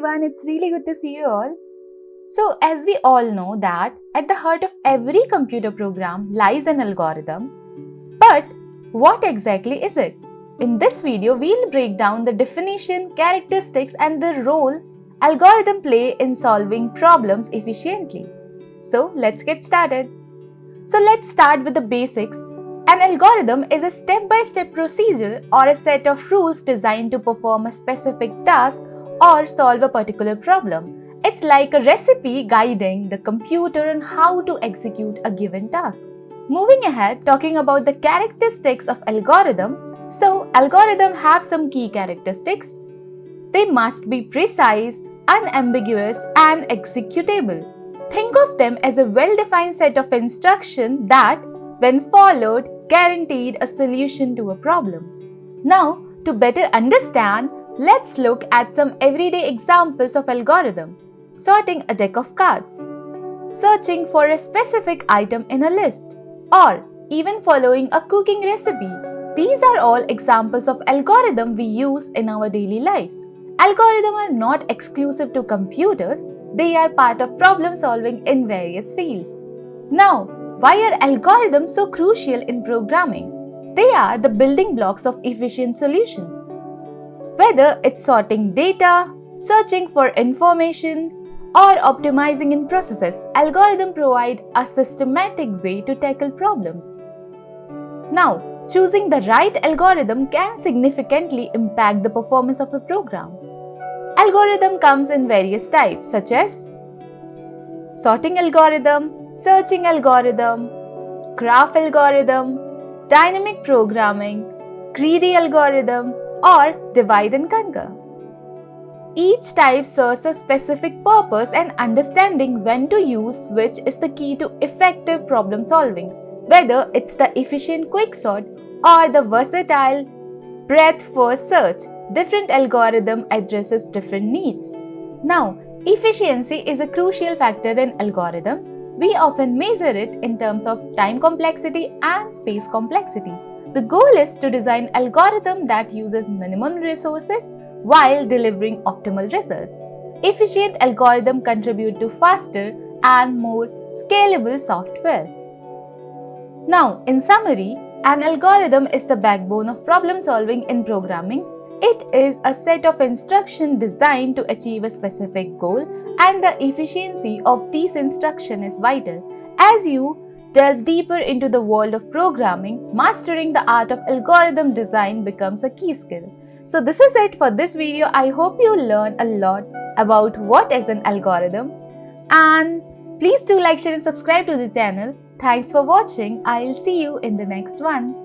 everyone, it's really good to see you all. So as we all know that at the heart of every computer program lies an algorithm. But what exactly is it? In this video, we'll break down the definition, characteristics and the role algorithm play in solving problems efficiently. So let's get started. So let's start with the basics. An algorithm is a step-by-step procedure or a set of rules designed to perform a specific task or solve a particular problem. It's like a recipe guiding the computer on how to execute a given task. Moving ahead, talking about the characteristics of algorithm. So, algorithms have some key characteristics. They must be precise, unambiguous, and executable. Think of them as a well-defined set of instructions that, when followed, guaranteed a solution to a problem. Now, to better understand, let's look at some everyday examples of algorithm. Sorting a deck of cards, searching for a specific item in a list, or even following a cooking recipe. These are all examples of algorithm we use in our daily lives. Algorithms are not exclusive to computers, they are part of problem solving in various fields. Now, why are algorithms so crucial in programming? They are the building blocks of efficient solutions. Whether it's sorting data, searching for information, or optimizing in processes, algorithms provide a systematic way to tackle problems. Now, choosing the right algorithm can significantly impact the performance of a program. Algorithm comes in various types such as sorting algorithm, searching algorithm, graph algorithm, dynamic programming, greedy algorithm, or divide and conquer. Each type serves a specific purpose, and understanding when to use which is the key to effective problem solving, whether it's the efficient quick sort or the versatile breadth-first search. Different algorithm addresses different needs. Now, efficiency is a crucial factor in algorithms. We often measure it in terms of time complexity and space complexity. The goal is to design algorithm that uses minimum resources while delivering optimal results. Efficient algorithms contribute to faster and more scalable software. Now, in summary, an algorithm is the backbone of problem solving in programming. It is a set of instructions designed to achieve a specific goal, and the efficiency of these instructions is vital. As you delve deeper into the world of programming, mastering the art of algorithm design becomes a key skill. So this is it for this video. I hope you learned a lot about what is an algorithm. And please do like, share and subscribe to the channel. Thanks for watching. I'll see you in the next one.